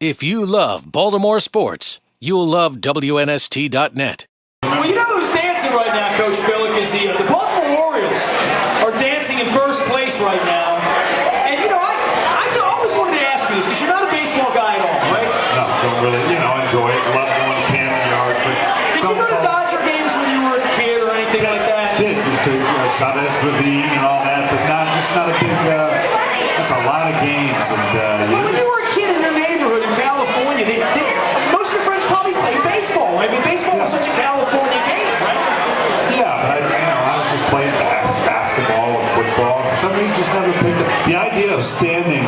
If you love Baltimore sports, you'll love WNST.net. Well, you know who's dancing right now, Coach Billick, is the Baltimore Orioles are dancing in first place right now. And, you know, I always wanted to ask you this, because you're not a baseball guy at all, right? No, don't really, enjoy it. Love going to Camden Yards. But did you go to Dodger games when you were a kid or anything like that? Did. Used to Chavez Ravine and all that, but just not a big, that's a lot of games. And, well, when you were a kid in your neighborhood in California, most of your friends probably played baseball. I mean, baseball was such a California game, right? Yeah, but I was just playing basketball and football. Somebody just never picked up. The idea of standing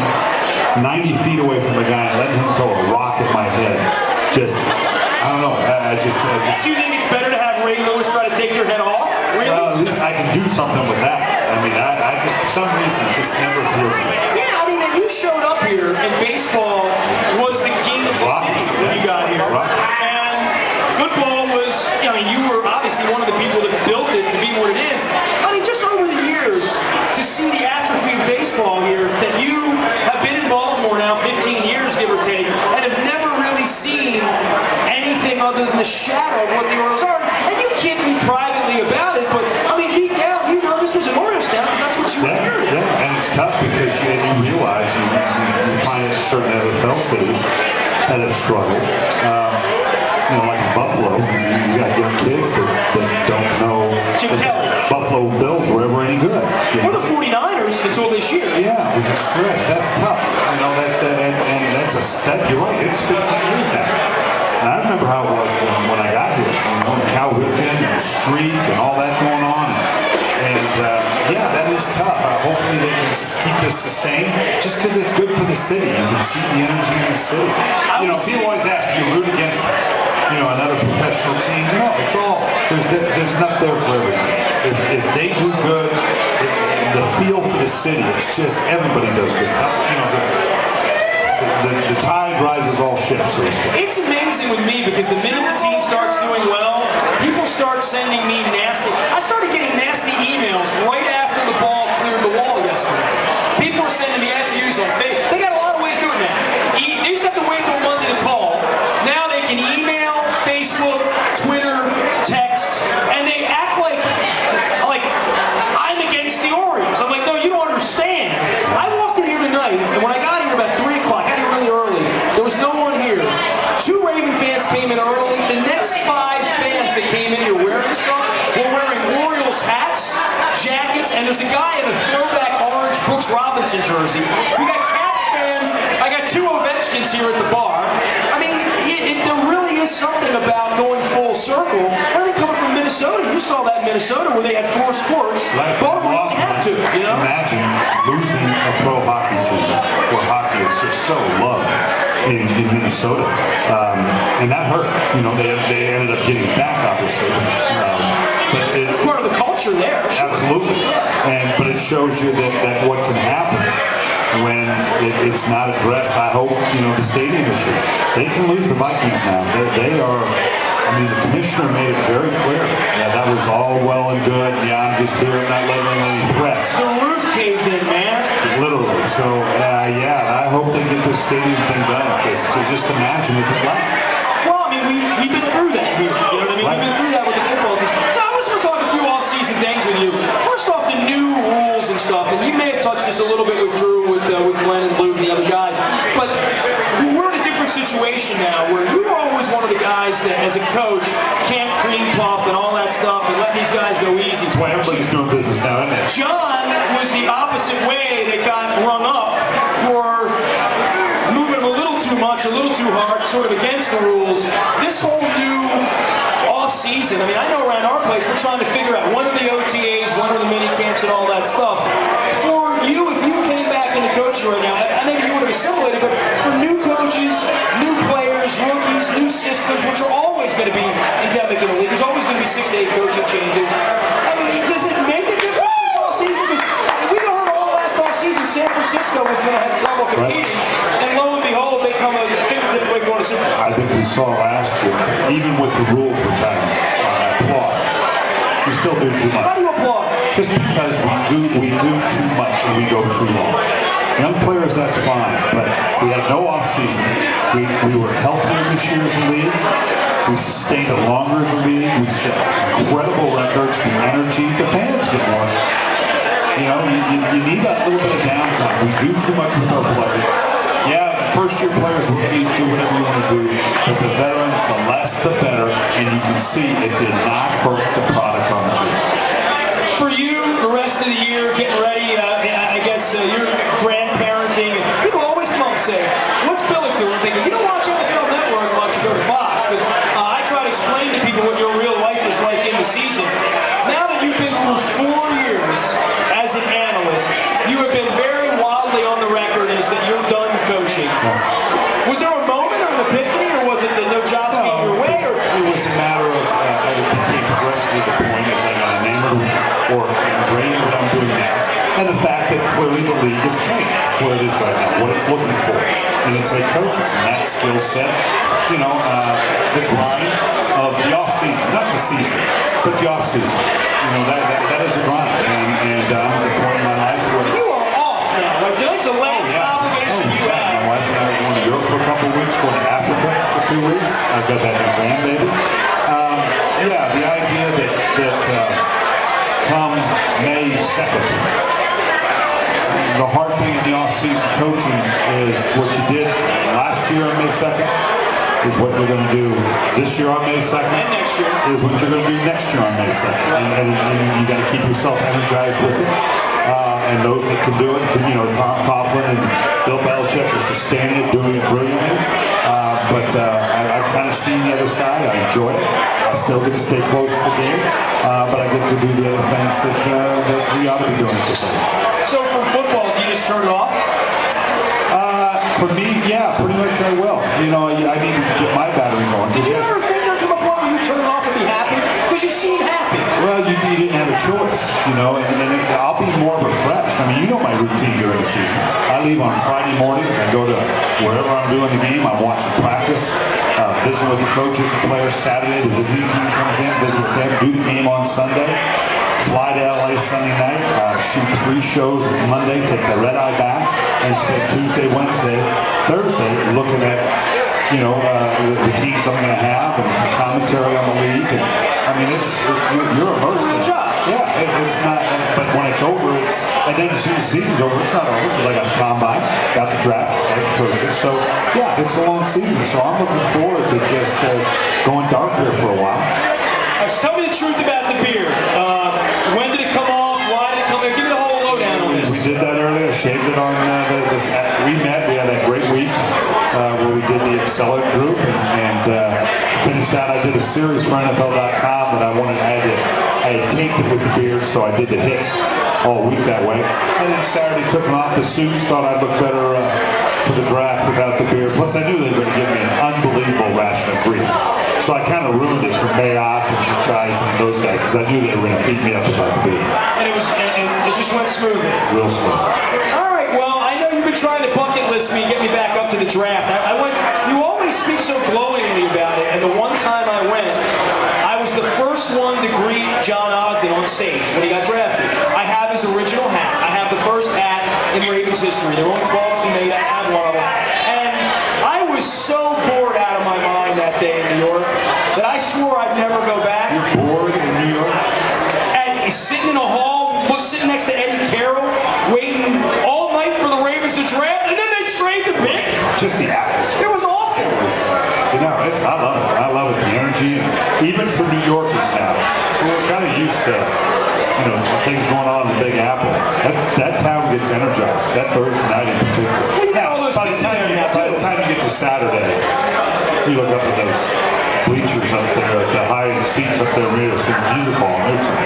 90 feet away from a guy and letting him throw a rock at my head, I don't know. Do you think it's better to have Ray Lewis try to take your head off? Really? Well, at least I can do something with that. I mean, I just, for some reason, it just never appealed to me. Yeah, I mean, and you showed up here, and baseball was the king of the city when you got here. And football was, you were obviously one of the people that built it to be what it is. I mean, just over the years, to see the atrophy of baseball here, that you have been in Baltimore now 15 years, give or take, and have never really seen anything other than the shadow of what the Orioles are. And you kid me privately about it, but, I mean, deep down, you know this was an Orioles town because that's what you inherited. Yeah, and it's tough because you realize you find it in certain NFL cities that have struggled. Like in Buffalo, you got young kids that don't know that Buffalo Bills were ever any good. Or the 49ers until this year. Yeah, it was a stretch. That's tough. And that's you're right, it's 15 years now. And I remember how it was when I got here. Cal Ripken and the streak and all that going on. And yeah, that is tough. Hopefully they can keep this sustained just because it's good for the city. You can see the energy in the city. People always ask, do you root against another professional team? No, it's all, there's enough there for everybody. If they do good, the feel for the city, it's just everybody does good. The tide rises all ships, so to speak. It's amazing with me because the minute the team starts doing well, people start sending me nasty. I started getting nasty emails right after the ball cleared the wall yesterday. People are sending me FUs on Facebook. They got a lot of ways doing that. They used to have to wait till Monday to call. Now they can email, Facebook, Twitter, text, and they act like I'm against the Orioles. I'm like, no, you don't understand. I walked in here tonight, and when I got here about 3 o'clock, I got here really early. There was no one here. 2 Raven fans came in early. The next 5 fans that came in here wearing stuff were wearing Orioles hats, jackets, and there's a guy in a throwback orange Brooks Robinson jersey. We got Caps fans. I got 2 Ovechkins here at the bar. I mean, there really is something about going full circle. I think coming from Minnesota, you saw that in Minnesota where they had 4 sports. Right. Baltimore didn't have to, Imagine losing a pro hockey team where hockey is just so loved in Minnesota. And that hurt. They ended up getting it back, obviously. But it's part of the culture there. Absolutely. But it shows you that what can happen when it's not addressed. I hope, the stadium issue. They can lose the Vikings now. They are, the commissioner made it very clear. Yeah, that was all well and good. Yeah, I'm just here, not leveling any threats. The roof caved in, man. Literally. So, I hope they get this stadium thing done. Because just imagine if it lasts. Well, we've been through that here. You know what I mean? Right. We've been through that with the football team. So I was going to talk a few off-season things with you. First off, the new rules and stuff, and you may have touched this a little bit with Drew, with Glenn and Luke and the other guys, but we're in a different situation now where you were always one of the guys that, as a coach, can't cream puff and all that stuff and let these guys go easy. That's why everybody's doing business now, isn't it? John was the opposite way that got rung up for moving a little too much, a little too hard, sort of against the rules. This whole new off-season, I know around our place we're trying to figure out when are the OTAs, when are the mini camps and all that stuff. For you, if you came back into coaching right now, maybe you would have assimilated, but for new coaches, new players, rookies, new systems, which are always going to be endemic in the league, there's always going to be 6 to 8 coaching changes. Does it make a difference this off-season? Because we heard all last off-season San Francisco was going to have trouble competing, and lo and behold, they come a fingertip away going to Super Bowl. I think we saw last year, even with the rules, which I applaud, we still do too much. How do you applaud? Just because we do too much and we go too long. Young players, that's fine, but we had no off-season. We were healthier this year as a league. We sustained it longer as a league. We set incredible records. The energy, the fans get more. You know, you need a little bit of downtime. We do too much with our players. Yeah, first-year players, rookies, do whatever you want to do. But the veterans, the less the better. And you can see it did not hurt the product on the field. For you, the rest of the year, getting ready, I guess you're grandparenting. People always come up and say, what's Billick doing? Thinking, you don't watch NFL Network much, you go to Fox. Because I try to explain to people what your real life is like in the season. Now that you've been through 4 years as an analyst, you have been very wildly on the record as that you're done coaching. Was there a moment or an epiphany, or was it that no jobs came your way? It was a matter of, it became progressively the point as I got enamored or ingrained what I'm doing now. And the fact that clearly the league has changed what it is right now, what it's looking for. And it's like coaches and that skill set, you know, the grind of the off-season, not the season, but the off-season. You know, that is a grind. And I'm at the point in my life where... You are off now, right? That's the last obligation you have. My wife and I are going to Europe for a couple of weeks, going to Africa for 2 weeks. I've got that new grandbaby. Yeah, the idea that come May 2nd, the hard thing in the off-season coaching is what you did last year on May 2nd is what you're going to do this year on May 2nd. And next year. Is what you're going to do next year on May 2nd. And you got to keep yourself energized with it. And those that can do it, you know, Tom Coughlin and Bill Belichick are sustaining it, doing it brilliantly. But I've kind of seen the other side. I enjoy it. I still get to stay close to the game. But I get to do the other things that we ought to be doing at this age. So from football, do you just turn it off? For me, yeah, pretty much I will. You know, I need to get my battery going. Did you ever think there come a point where you turn it off and be happy? Because you seem happy. Well, you didn't have a choice, you know, and I'll be more refreshed. I mean, you know my routine during the season. I leave on Friday mornings. I go to wherever I'm doing the game. I'm watching practice, visiting with the coaches and players Saturday. The visiting team comes in, visit with them, do the game on Sunday. Fly to LA Sunday night, shoot 3 shows Monday, take the red eye back, and spend Tuesday, Wednesday, Thursday looking at, you know, the teams I'm going to have and the commentary on the league. And I mean, you're immersed. It's a real job. Yeah, it's not. But when it's over, and then as soon as the season's over, it's not over because I got the combine, got the draft, just like the coaches. So yeah, it's a long season. So I'm looking forward to just going dark here for a while. Tell me the truth about the beard. When did it come off? Why did it come off? Give me the whole lowdown on this. We did that earlier. Shaved it on this. We met. We had that great week where we did the Accelerate group and finished out. I did a series for NFL.com that I had taped it with the beard, so I did the hits all week that way. And then Saturday took them off the suits. Thought I'd look better for the draft without the beard. Plus, I knew they were going to give me an unbelievable ration of grief. So I kind of ruined it for Mayock and Chise and those guys because I knew they were going to beat me up about the beard. And it just went smoothly. Real smooth. All right. Well, I know you've been trying to bucket list me, get me back up to the draft. You always speak so glowingly about it. And the one time I went, I was the first one to greet John Ogden on stage when he got drafted. I have his original hat. I have the first hat in Ravens history. There were only 12 of them made. I have one of them. And I was so bored out of my mind that day in New York that I swore I'd never go back. You're bored in New York? And he's sitting in a hall, sitting next to Eddie Carroll, waiting all night for the Ravens to draft, and then they trade the pick. Just the atmosphere. It was awful. You know, I love it. I love it. The energy, and even for New Yorkers now, we're kind of used to, you know, things going on in the Big Apple. That town gets energized. That Thursday night in particular. Well, you got all those by the time you get to Saturday, you look up at those bleachers up there, at the high seats up there, near the music hall, and there's some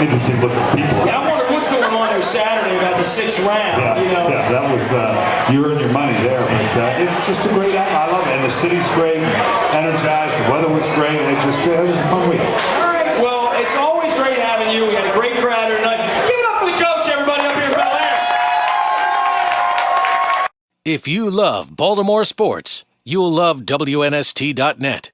interesting looking people. Yeah, I wonder what's going on there Saturday about the 6th round. Yeah, you know. yeah, that was you earned your money there, but it's just a great. I love it, and the city's great, energized. The weather was great. It was a fun week. All right, well, it's always great having you. We had a great crowd here tonight. Give it up for the coach, everybody up here in Bel Air. If you love Baltimore sports, you'll love WNST.net.